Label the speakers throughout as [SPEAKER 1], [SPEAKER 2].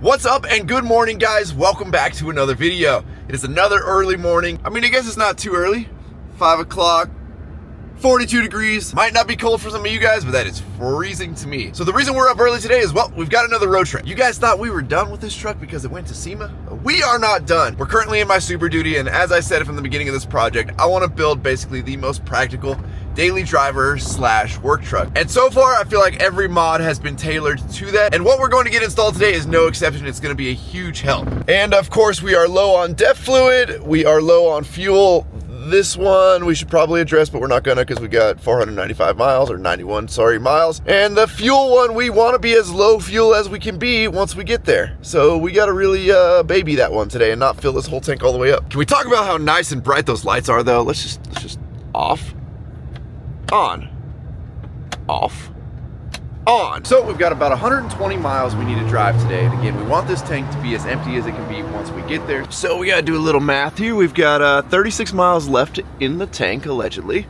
[SPEAKER 1] What's up and good morning, guys. Welcome back to another video. It is another early morning. I mean, I guess it's not too early. 5 o'clock, 42 degrees. Might not be cold for some of you guys, but that is freezing to me. So the reason we're up early today is, well, we've got another road trip. You guys thought we were done with this truck because it went to SEMA? We are not done. We're currently in my Super Duty, and as I said from the beginning of this project, I want to build basically the most practical daily driver slash work truck. And so far, I feel like every mod has been tailored to that. And what we're going to get installed today is no exception. It's going to be a huge help. And of course, we are low on depth fluid. We are low on fuel. This one we should probably address, but we're not gonna because we got 495 miles, or 91, sorry, miles. And the fuel one, we want to be as low fuel as we can be once we get there. So we got to really baby that one today and not fill this whole tank all the way up. Can we talk about how nice and bright those lights are, though? Let's just off, on, off, on. So we've got about 120 miles we need to drive today. And again, we want this tank to be as empty as it can be once we get there. So we gotta do a little math here. We've got 36 miles left in the tank, allegedly.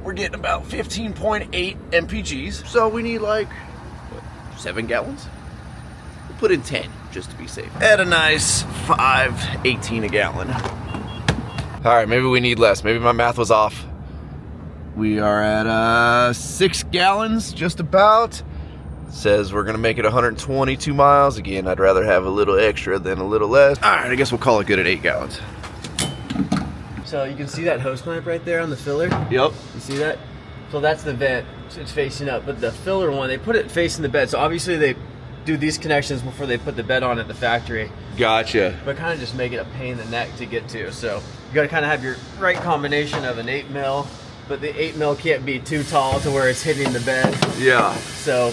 [SPEAKER 1] We're getting about 15.8 mpgs. So we need like, what, 7 gallons? We'll put in 10 just to be safe. At a nice 5.18 a gallon. All right, maybe we need less. Maybe my math was off. We are at 6 gallons, just about. It says we're gonna make it 122 miles. Again, I'd rather have a little extra than a little less. All right, I guess we'll call it good at 8 gallons.
[SPEAKER 2] So you can see that hose clamp right there on the filler?
[SPEAKER 1] Yep.
[SPEAKER 2] You see that? So that's the vent, it's facing up. But the filler one, they put it facing the bed. So obviously they do these connections before they put the bed on at the factory.
[SPEAKER 1] Gotcha.
[SPEAKER 2] But kind of just make it a pain in the neck to get to. So you gotta kind of have your right combination of an 8 mil, but the 8 mil can't be too tall to where it's hitting the bed.
[SPEAKER 1] Yeah.
[SPEAKER 2] So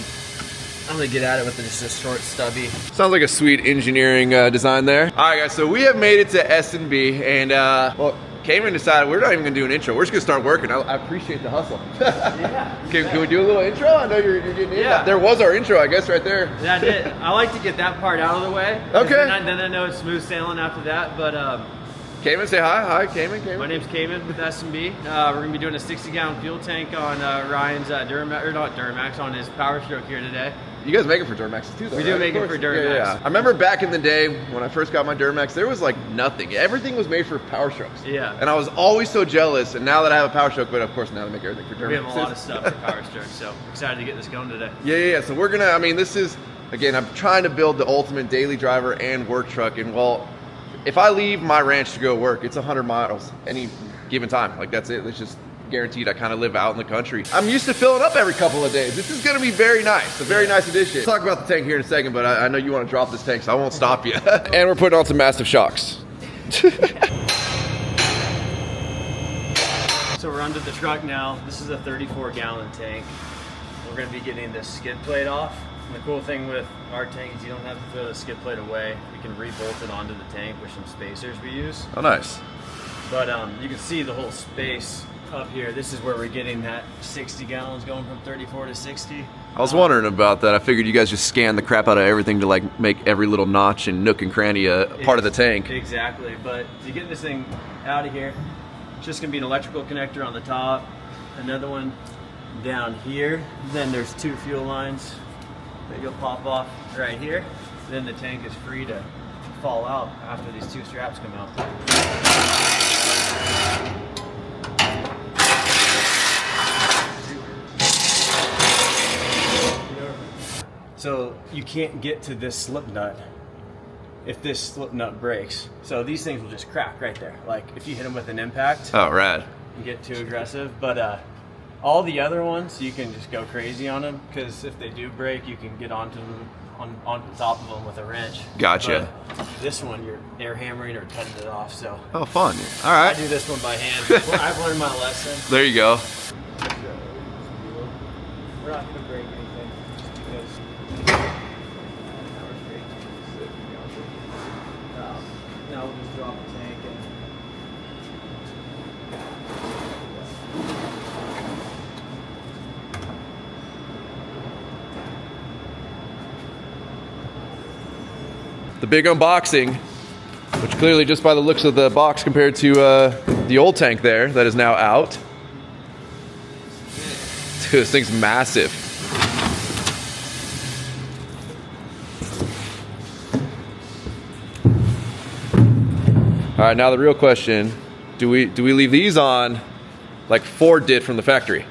[SPEAKER 2] I'm gonna get at it with just a short stubby.
[SPEAKER 1] Sounds like a sweet engineering design there. All right, guys, so we have made it to S&B, and well, Cameron decided we're not even gonna do an intro. We're just gonna start working. I appreciate the hustle.
[SPEAKER 2] Yeah.
[SPEAKER 1] Can we do a little intro? I know you're getting in.
[SPEAKER 2] Yeah.
[SPEAKER 1] There was our intro, I guess, right there.
[SPEAKER 2] That's it. I like to get that part out of the way.
[SPEAKER 1] Okay.
[SPEAKER 2] Then I know it's smooth sailing after that, but
[SPEAKER 1] Cayman, say hi. Hi, Cayman.
[SPEAKER 2] my name's Cayman with S&B. We're gonna be doing a 60-gallon fuel tank on Ryan's Dmax on his Power Stroke here today.
[SPEAKER 1] You guys make it for Duramax too, though.
[SPEAKER 2] We do
[SPEAKER 1] right?
[SPEAKER 2] make it for Duramax.
[SPEAKER 1] Yeah. I remember back in the day when I first got my Duramax, there was like nothing. Everything was made for Power Strokes.
[SPEAKER 2] Yeah.
[SPEAKER 1] And I was always so jealous. And now that I have a Power Stroke, but of course now they make everything for Duramax.
[SPEAKER 2] We have a lot of stuff for Power Stroke, so excited to get this going today.
[SPEAKER 1] Yeah. So we're gonna. I mean, this is again. I'm trying to build the ultimate daily driver and work truck. And well, if I leave my ranch to go work, it's 100 miles any given time. Like that's it. It's just guaranteed. I kind of live out in the country. I'm used to filling up every couple of days. This is going to be very nice. A very nice addition. We'll talk about the tank here in a second, but I know you want to drop this tank, so I won't stop you. And we're putting on some massive shocks.
[SPEAKER 2] So we're under the truck now. This is a 34-gallon tank. We're going to be getting this skid plate off. And the cool thing with our tank is you don't have to throw the skid plate away. We can re-bolt it onto the tank with some spacers we use.
[SPEAKER 1] Oh, nice.
[SPEAKER 2] But you can see the whole space up here. This is where we're getting that 60 gallons going from 34 to 60.
[SPEAKER 1] I was wondering about that. I figured you guys just scan the crap out of everything to like make every little notch and nook and cranny a part of the tank.
[SPEAKER 2] Exactly. But to get this thing out of here, it's just going to be an electrical connector on the top, another one down here. Then there's 2 fuel lines that you'll pop off right here. Then the tank is free to fall out after these 2 straps come out. So you can't get to this slip nut if this slip nut breaks. So these things will just crack right there. Like if you hit them with an impact.
[SPEAKER 1] Oh, rad.
[SPEAKER 2] You get too aggressive. But all the other ones, you can just go crazy on them because if they do break, you can get onto them, onto the top of them with a wrench.
[SPEAKER 1] Gotcha.
[SPEAKER 2] But this one, you're air hammering or cutting it off. So
[SPEAKER 1] Oh, fun. All right.
[SPEAKER 2] I do this one by hand. I've learned my lesson.
[SPEAKER 1] There you go.
[SPEAKER 2] We're not going to break anything just because now we'll just drop the tank and
[SPEAKER 1] The big unboxing, which clearly just by the looks of the box compared to the old tank there that is now out. Dude, this thing's massive. All right, now the real question, do we leave these on like Ford did from the factory?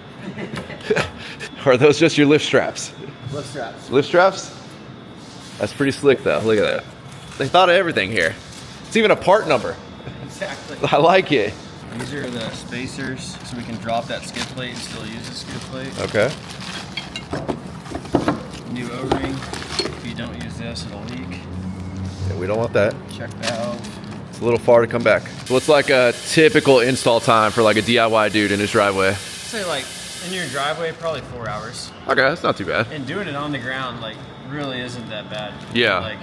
[SPEAKER 1] Or are those just your lift straps?
[SPEAKER 2] Lift straps.
[SPEAKER 1] Lift straps? That's pretty slick though, look at that. They thought of everything here. It's even a part number.
[SPEAKER 2] Exactly.
[SPEAKER 1] I like it.
[SPEAKER 2] These are the spacers, so we can drop that skid plate and still use the skid plate.
[SPEAKER 1] Okay.
[SPEAKER 2] New O-ring. If you don't use this, it'll leak.
[SPEAKER 1] Yeah, we don't want that.
[SPEAKER 2] Check valve.
[SPEAKER 1] It's a little far to come back. So what's like a typical install time for like a DIY dude in his driveway?
[SPEAKER 2] Say like in your driveway, probably 4 hours.
[SPEAKER 1] Okay, that's not too bad.
[SPEAKER 2] And doing it on the ground, like, really isn't that bad.
[SPEAKER 1] Yeah.
[SPEAKER 2] Like,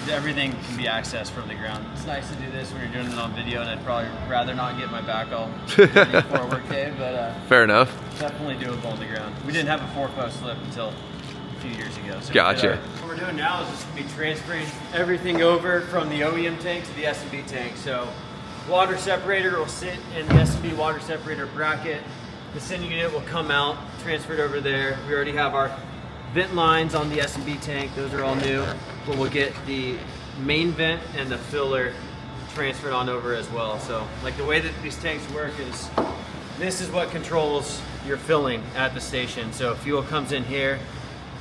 [SPEAKER 2] everything can be accessed from the ground. It's nice to do this when you're doing it on video, and I'd probably rather not get my back all ready for a work day, but
[SPEAKER 1] fair enough.
[SPEAKER 2] definitely doable on the ground. We didn't have a 4-post lift until a few years ago. So
[SPEAKER 1] Gotcha.
[SPEAKER 2] what we're doing now is just going to be transferring everything over from the OEM tank to the S&B tank. So water separator will sit in the S&B water separator bracket. The sending unit will come out, transferred over there. We already have our vent lines on the S&B tank. Those are all new. But we'll get the main vent and the filler transferred on over as well. So like the way that these tanks work is this is what controls your filling at the station. So fuel comes in here,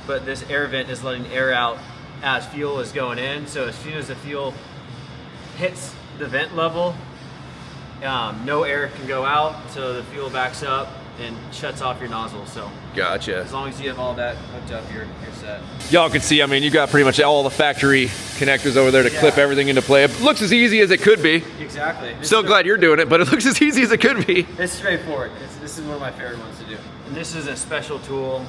[SPEAKER 2] but this air vent is letting air out as fuel is going in. So as soon as the fuel hits the vent level, no air can go out, so the fuel backs up and shuts off your nozzle. So
[SPEAKER 1] Gotcha.
[SPEAKER 2] as long as you have all that hooked up, you're set.
[SPEAKER 1] Y'all can see, I mean, you got pretty much all the factory connectors over there to clip everything into play. It looks as easy as it could be.
[SPEAKER 2] Exactly.
[SPEAKER 1] Still glad you're doing it, but it looks as easy as it could be.
[SPEAKER 2] It's straightforward. This is one of my favorite ones to do. And this is a special tool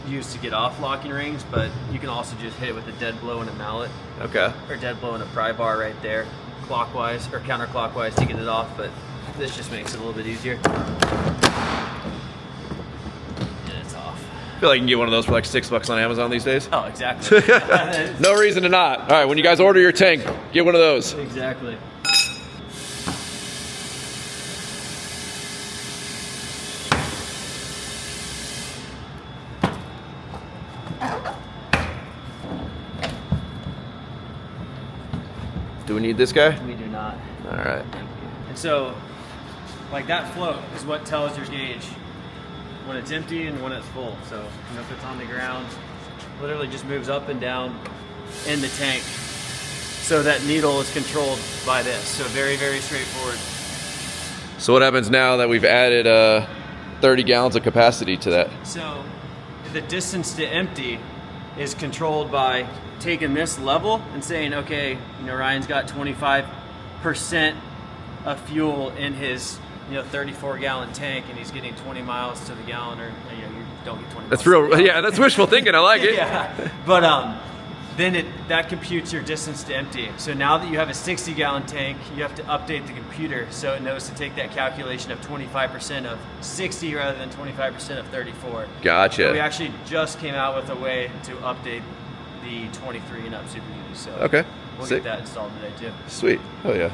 [SPEAKER 2] used to get off locking rings, but you can also just hit it with a dead blow and a mallet.
[SPEAKER 1] Okay.
[SPEAKER 2] Or dead blow and a pry bar right there, clockwise or counterclockwise to get it off, but this just makes it a little bit easier. And it's off.
[SPEAKER 1] I feel like you can get one of those for like $6 on Amazon these days.
[SPEAKER 2] Oh, exactly.
[SPEAKER 1] No reason to not. All right, when you guys order your tank, get one of those.
[SPEAKER 2] Exactly.
[SPEAKER 1] Do we need this guy?
[SPEAKER 2] We do not.
[SPEAKER 1] All right.
[SPEAKER 2] And so, like that float is what tells your gauge when it's empty and when it's full. So, you know, if it's on the ground, literally just moves up and down in the tank. So that needle is controlled by this. So very, very straightforward.
[SPEAKER 1] So what happens now that we've added 30 gallons of capacity to that?
[SPEAKER 2] So the distance to empty is controlled by taking this level and saying, okay, you know, Ryan's got 25% of fuel in his, you know, 34-gallon tank, and he's getting 20 miles to the gallon, or you know, you don't get 20.
[SPEAKER 1] That's real. Yeah, that's wishful thinking. I like it.
[SPEAKER 2] Yeah, but then that computes your distance to empty. So now that you have a 60-gallon tank, you have to update the computer so it knows to take that calculation of 25% of 60 rather than 25% of 34.
[SPEAKER 1] Gotcha.
[SPEAKER 2] So we actually just came out with a way to update the 23 and up Super Duty. So
[SPEAKER 1] Okay.
[SPEAKER 2] we'll
[SPEAKER 1] Sick.
[SPEAKER 2] get that installed today too.
[SPEAKER 1] Sweet. Oh yeah.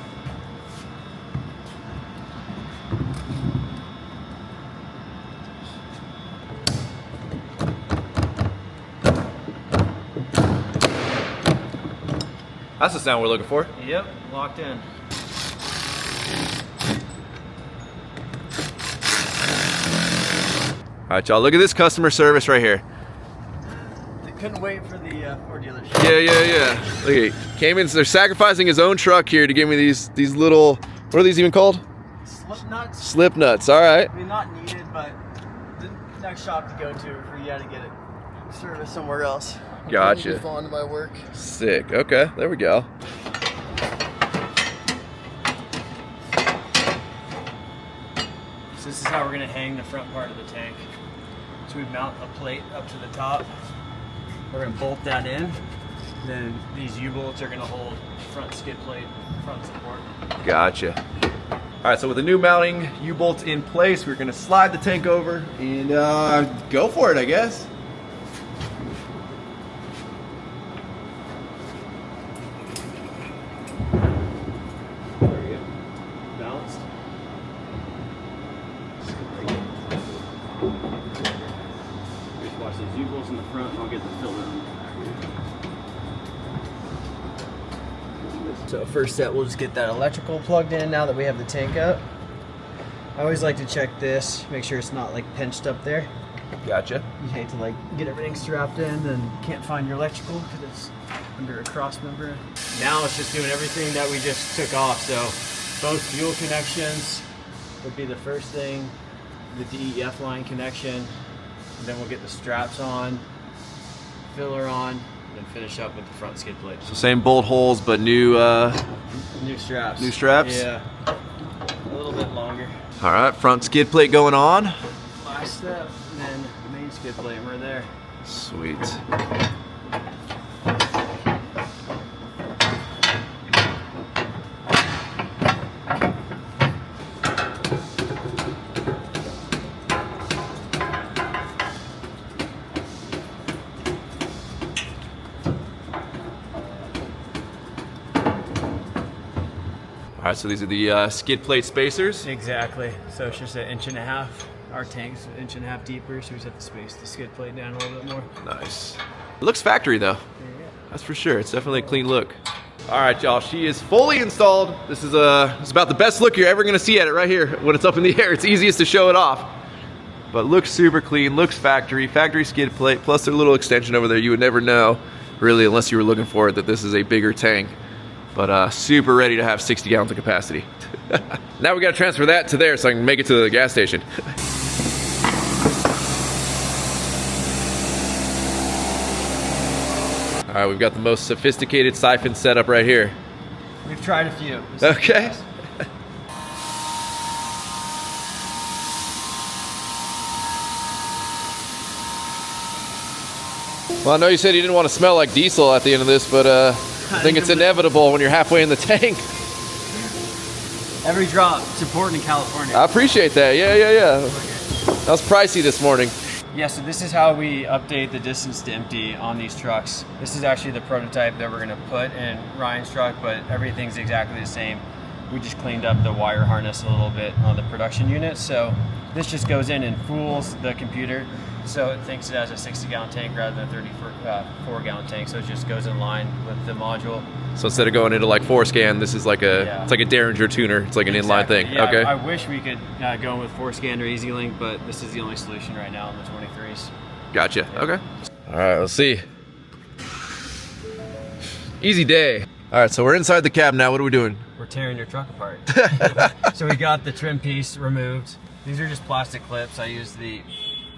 [SPEAKER 1] That's the sound we're looking for.
[SPEAKER 2] Yep, locked in.
[SPEAKER 1] All right, y'all, look at this customer service right here.
[SPEAKER 2] They couldn't wait for the Ford dealership.
[SPEAKER 1] Yeah. Look at he came in, they're sacrificing his own truck here to give me these little, what are these even called?
[SPEAKER 2] Slip nuts.
[SPEAKER 1] Slip nuts, all right.
[SPEAKER 2] I mean, not needed, but the next shop to go to if you had to get it serviced somewhere else.
[SPEAKER 1] Gotcha.
[SPEAKER 2] Fall into my work.
[SPEAKER 1] Sick, okay, there we go.
[SPEAKER 2] So this is how we're gonna hang the front part of the tank. So we mount a plate up to the top. We're gonna bolt that in. Then these U-bolts are gonna hold front skid plate, front support.
[SPEAKER 1] Gotcha. All right, so with the new mounting U-bolts in place, we're gonna slide the tank over and go for it, I guess.
[SPEAKER 2] There we go. Balanced. Just watch these U-bolts in the front and I'll get the filler on the back. So first step, we'll just get that electrical plugged in now that we have the tank up. I always like to check this, make sure it's not like pinched up there.
[SPEAKER 1] Gotcha.
[SPEAKER 2] You hate to like get everything strapped in and can't find your electrical because it's under a cross member. Now it's just doing everything that we just took off. So both fuel connections would be the first thing, the DEF line connection, and then we'll get the straps on, filler on, and then finish up with the front skid plate.
[SPEAKER 1] So same bolt holes, but new
[SPEAKER 2] straps.
[SPEAKER 1] New straps?
[SPEAKER 2] Yeah, a little bit longer.
[SPEAKER 1] All right, front skid plate going on.
[SPEAKER 2] Last step, and then main skid plate, and we're there.
[SPEAKER 1] Sweet. All right, so these are the skid plate spacers.
[SPEAKER 2] Exactly. So it's just 1.5 inches. Our tank's 1.5 inches deeper, so we just have to space the skid plate down a little bit more.
[SPEAKER 1] Nice. It looks factory though. That's for sure. It's definitely a clean look. All right, y'all. She is fully installed. This is it's about the best look you're ever gonna see at it right here when it's up in the air. It's easiest to show it off. But looks super clean. Looks factory. Factory skid plate plus their little extension over there. You would never know, really, unless you were looking for it, that this is a bigger tank. But super ready to have 60 gallons of capacity. Now we gotta transfer that to there so I can make it to the gas station. All right, we've got the most sophisticated siphon setup right here.
[SPEAKER 2] We've tried a few.
[SPEAKER 1] Okay. Well, I know you said you didn't want to smell like diesel at the end of this, but I think it's inevitable when you're halfway in the tank.
[SPEAKER 2] Every drop, it's important in California.
[SPEAKER 1] I appreciate that. Yeah. That was pricey this morning.
[SPEAKER 2] Yeah, so this is how we update the distance to empty on these trucks. This is actually the prototype that we're gonna put in Ryan's truck, but everything's exactly the same. We just cleaned up the wire harness a little bit on the production unit. So this just goes in and fools the computer. So it thinks it has a 60-gallon tank rather than a 34-gallon tank. So it just goes in line with the module.
[SPEAKER 1] So instead of going into like Forescan, this is like it's like a Derringer tuner. It's like an inline thing.
[SPEAKER 2] Yeah,
[SPEAKER 1] okay.
[SPEAKER 2] I wish we could go with Forescan or EasyLink, but this is the only solution right now on the 23s.
[SPEAKER 1] Gotcha. Yeah. Okay. All right, let's see. Easy day. All right, so we're inside the cab now. What are we doing?
[SPEAKER 2] We're tearing your truck apart. So we got the trim piece removed. These are just plastic clips. I use the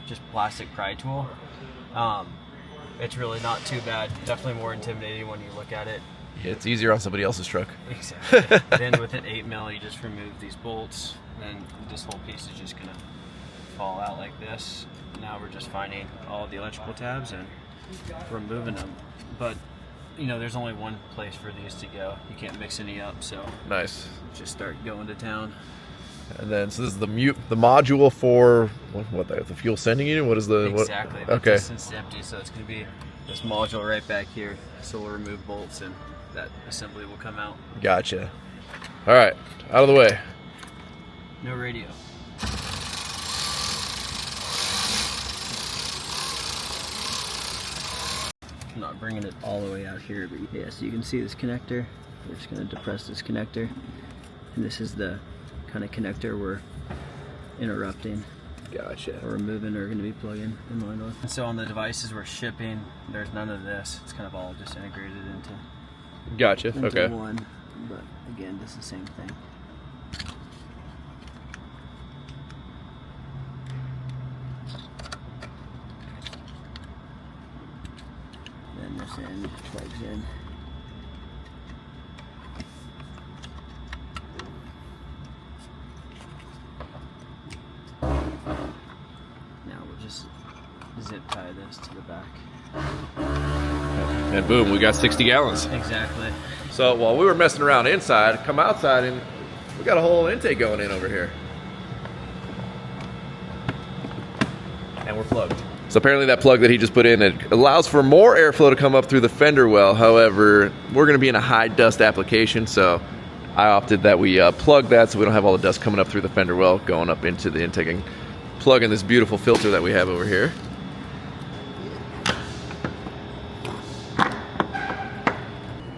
[SPEAKER 2] just plastic pry tool. It's really not too bad. Definitely more intimidating when you look at it.
[SPEAKER 1] Yeah, it's easier on somebody else's truck.
[SPEAKER 2] Exactly. Then with an 8mm, you just remove these bolts. Then this whole piece is just gonna fall out like this. Now we're just finding all the electrical tabs and removing them. But you know, there's only one place for these to go. You can't mix any up, so
[SPEAKER 1] nice.
[SPEAKER 2] Just start going to town.
[SPEAKER 1] And then, so this is the module for the fuel sending unit. What is the
[SPEAKER 2] exactly?
[SPEAKER 1] What? Okay.
[SPEAKER 2] Distance to empty, so it's going to be this module right back here. So we'll remove bolts, and that assembly will come out.
[SPEAKER 1] Gotcha. All right, out of the way.
[SPEAKER 2] No radio. I'm not bringing it all the way out here, but yeah, so you can see this connector. We're just going to depress this connector, and this is the kind of connector we're interrupting.
[SPEAKER 1] Gotcha.
[SPEAKER 2] Or removing or going to be plugging in line with. And so on the devices we're shipping, there's none of this. It's kind of all just integrated into.
[SPEAKER 1] Gotcha. Okay.
[SPEAKER 2] One, but again, just the same thing. Then this end plugs in. Zip tie this to the back.
[SPEAKER 1] And boom, we got 60 gallons.
[SPEAKER 2] Exactly.
[SPEAKER 1] So while we were messing around inside, come outside and we got a whole intake going in over here. And we're plugged. So apparently that plug that he just put in, it allows for more airflow to come up through the fender well. However, we're gonna be in a high dust application, so I opted that we plug that so we don't have all the dust coming up through the fender well, going up into the intake and plug in this beautiful filter that we have over here.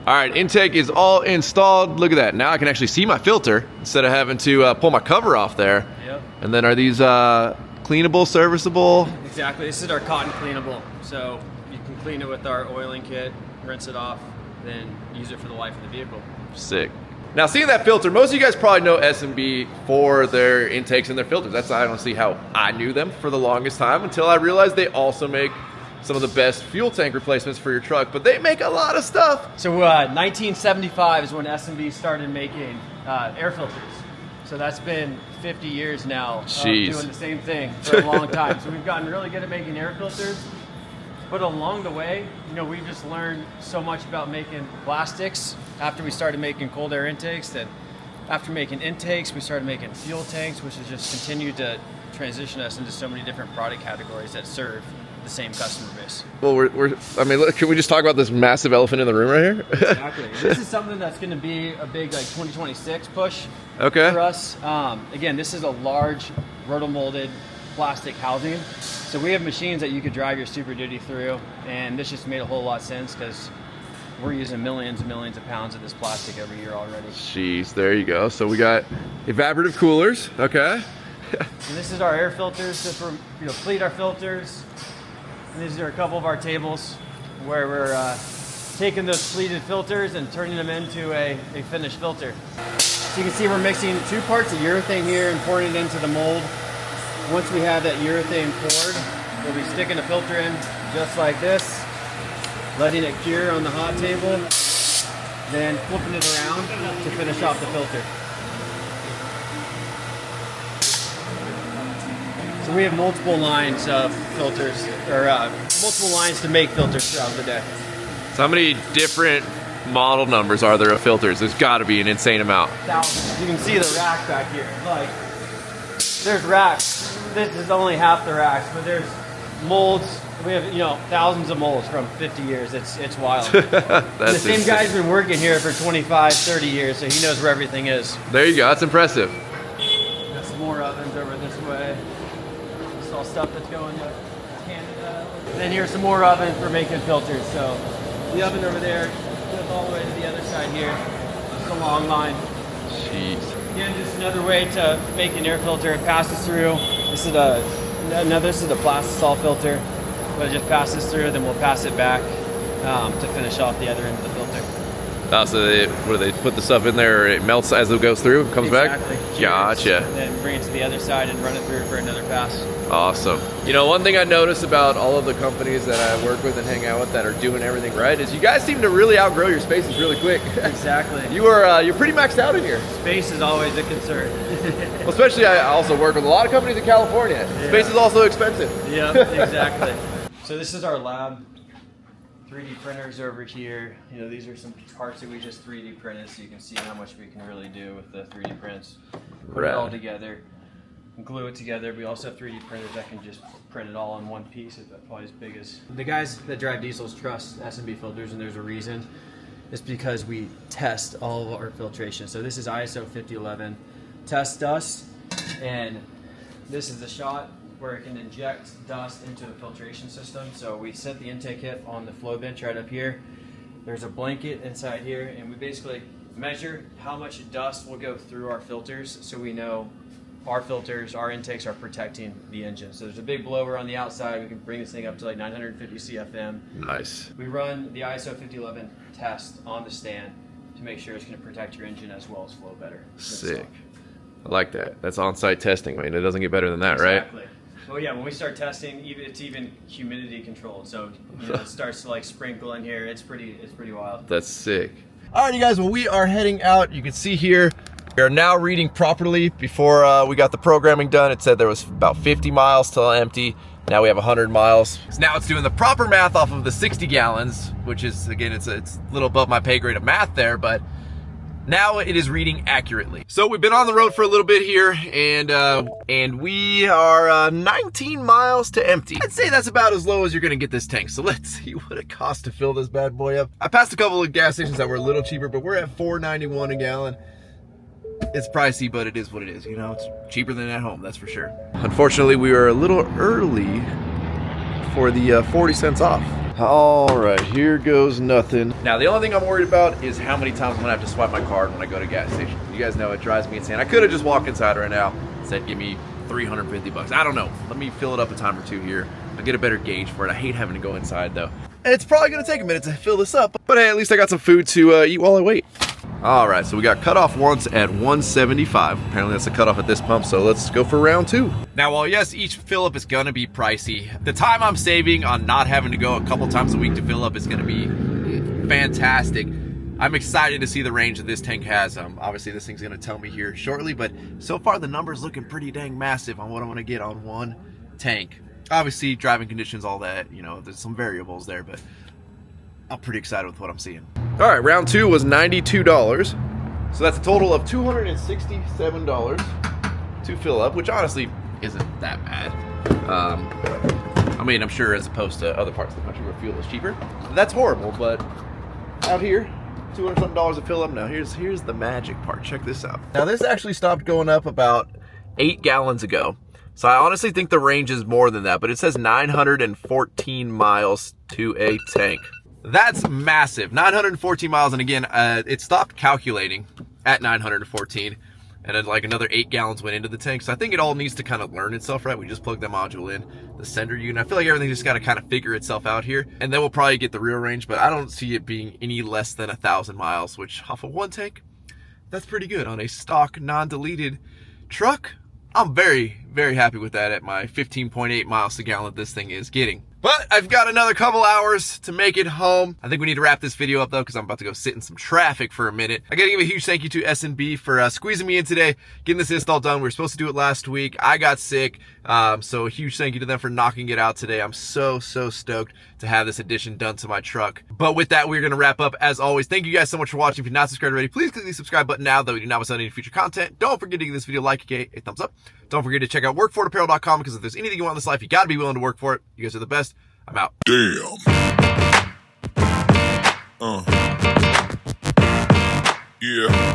[SPEAKER 1] All right, intake is all installed. Look at that. Now I can actually see my filter instead of having to pull my cover off there.
[SPEAKER 2] Yep.
[SPEAKER 1] And then are these cleanable, serviceable?
[SPEAKER 2] Exactly. This is our cotton cleanable. So you can clean it with our oiling kit, rinse it off, then use it for the life of the vehicle.
[SPEAKER 1] Sick. Now, seeing that filter, most of you guys probably know S&B for their intakes and their filters. That's honestly how I knew them for the longest time, until I realized they also make some of the best fuel tank replacements for your truck, but they make a lot of stuff.
[SPEAKER 2] So 1975 is when S&B started making air filters. So that's been 50 years now of doing the same thing for a long time. So we've gotten really good at making air filters, but along the way, you know, we've just learned so much about making plastics after we started making cold air intakes. That after making intakes, we started making fuel tanks, which has just continued to transition us into so many different product categories that serve the same customer base.
[SPEAKER 1] Well, I mean, look, can we just talk about this massive elephant in the room right here?
[SPEAKER 2] Exactly. This is something that's going to be a big 2026 push for us. Again, this is a large rotomolded plastic housing. So we have machines that you could drive your Super Duty through, and this just made a whole lot of sense because we're using millions and millions of pounds of this plastic every year already.
[SPEAKER 1] Jeez, there you go. So we got evaporative coolers, okay.
[SPEAKER 2] And this is our air filters. This will pleat our filters. And these are a couple of our tables where we're taking those pleated filters and turning them into a finished filter. So you can see we're mixing 2 parts of urethane here and pouring it into the mold. Once we have that urethane poured, we'll be sticking the filter in just like this, letting it cure on the hot table, then flipping it around to finish off the filter. So we have multiple lines of filters, or multiple lines to make filters throughout the day.
[SPEAKER 1] So how many different model numbers are there of filters? There's got to be an insane amount.
[SPEAKER 2] Thousands. You can see the rack back here. Like, there's racks. This is only half the racks, but there's molds. We have, thousands of molds from 50 years. It's wild. The same insane. Guy's been working here for 25, 30 years, so he knows where everything is.
[SPEAKER 1] There you go. That's impressive.
[SPEAKER 2] Got some more ovens over this way. This is all stuff that's going to Canada. And then here's some more ovens for making filters. So the oven over there goes all the way to the other side here. It's a long line.
[SPEAKER 1] Jeez.
[SPEAKER 2] Again, just another way to make an air filter. It passes through. This is a plastisol filter. But it just passes through, then we'll pass it back to finish off the other end of the filter.
[SPEAKER 1] So they put the stuff in there, it melts as it goes through, comes back? Gotcha.
[SPEAKER 2] And then bring it to the other side and run it through for another pass.
[SPEAKER 1] Awesome. One thing I noticed about all of the companies that I work with and hang out with that are doing everything right is you guys seem to really outgrow your spaces really quick.
[SPEAKER 2] Exactly.
[SPEAKER 1] You're pretty maxed out in here.
[SPEAKER 2] Space is always a concern.
[SPEAKER 1] Well, especially I also work with a lot of companies in California. Yeah. Space is also expensive.
[SPEAKER 2] Yeah, exactly. So this is our lab. 3D printers over here. These are some parts that we just 3D printed, so you can see how much we can really do with the 3D prints. Put it all together, and glue it together. We also have 3D printers that can just print it all in one piece. It's probably as big as... The guys that drive diesels trust S&B filters, and there's a reason. It's because we test all of our filtration. So this is ISO 5011 test dust, and this is the shot where it can inject dust into the filtration system. So we set the intake kit on the flow bench right up here. There's a blanket inside here, and we basically measure how much dust will go through our filters so we know our filters, our intakes are protecting the engine. So there's a big blower on the outside. We can bring this thing up to like 950 CFM.
[SPEAKER 1] Nice.
[SPEAKER 2] We run the ISO 5011 test on the stand to make sure it's going to protect your engine as well as flow better.
[SPEAKER 1] Sick. I like that. That's on-site testing. I mean, it doesn't get better than that,
[SPEAKER 2] exactly.
[SPEAKER 1] Right?
[SPEAKER 2] Well, yeah, when we start testing, it's even humidity controlled. So it starts to like sprinkle in here. It's pretty wild.
[SPEAKER 1] That's sick. All right, you guys. Well, we are heading out. You can see here we are now reading properly. Before we got the programming done, it said there was about 50 miles till empty. Now we have 100 miles. So now it's doing the proper math off of the 60 gallons, which is, again, it's a little above my pay grade of math there, but now it is reading accurately. So we've been on the road for a little bit here, and we are 19 miles to empty. I'd say that's about as low as you're gonna get this tank. So let's see what it costs to fill this bad boy up. I passed a couple of gas stations that were a little cheaper, but we're at $4.91 a gallon. It's pricey, but it is what it is. It's cheaper than at home, that's for sure. Unfortunately, we were a little early for the 40 cents off. All right, here goes nothing. Now, the only thing I'm worried about is how many times I'm gonna have to swipe my card when I go to a gas station. You guys know it drives me insane. I could have just walked inside right now and said, give me 350 bucks. I don't know. Let me fill it up a time or two here. I'll get a better gauge for it. I hate having to go inside though. And it's probably gonna take a minute to fill this up, but hey, at least I got some food to eat while I wait. All right, so we got cut off once at 175. Apparently that's the cutoff at this pump, so let's go for round 2. Now, while yes, each fill up is gonna be pricey, the time I'm saving on not having to go a couple times a week to fill up is gonna be fantastic. I'm excited to see the range that this tank has. Obviously this thing's gonna tell me here shortly, but so far the number's looking pretty dang massive on what I wanna get on one tank. Obviously driving conditions, all that, you know, there's some variables there, but I'm pretty excited with what I'm seeing. All right, round 2 was $92. So that's a total of $267 to fill up, which honestly isn't that bad. I mean, I'm sure as opposed to other parts of the country where fuel is cheaper, that's horrible, but out here, $200 something to fill up. Now here's the magic part. Check this out. Now this actually stopped going up about 8 gallons ago. So I honestly think the range is more than that, but it says 914 miles to a tank. That's massive, 914 miles, and again, it stopped calculating at 914, and then like another 8 gallons went into the tank, so I think it all needs to kind of learn itself, right? We just plugged that module in, the sender unit. I feel like everything just got to kind of figure itself out here, and then we'll probably get the real range, but I don't see it being any less than 1,000 miles, which off of one tank, that's pretty good on a stock, non-deleted truck. I'm very, very happy with that at my 15.8 miles to gallon that this thing is getting. But I've got another couple hours to make it home. I think we need to wrap this video up though, because I'm about to go sit in some traffic for a minute. I gotta give a huge thank you to S&B for squeezing me in today, getting this install done. We were supposed to do it last week. I got sick, so a huge thank you to them for knocking it out today. I'm so stoked to have this addition done to my truck. But with that, we're gonna wrap up. As always, thank you guys so much for watching. If you're not subscribed already, please click the subscribe button now, though we do not miss out on any future content. Don't forget to give this video a like, a thumbs up. Don't forget to check out workforapparel.com, because if there's anything you want in this life, you gotta be willing to work for it. You guys are the best. I'm out.
[SPEAKER 3] Damn. Yeah.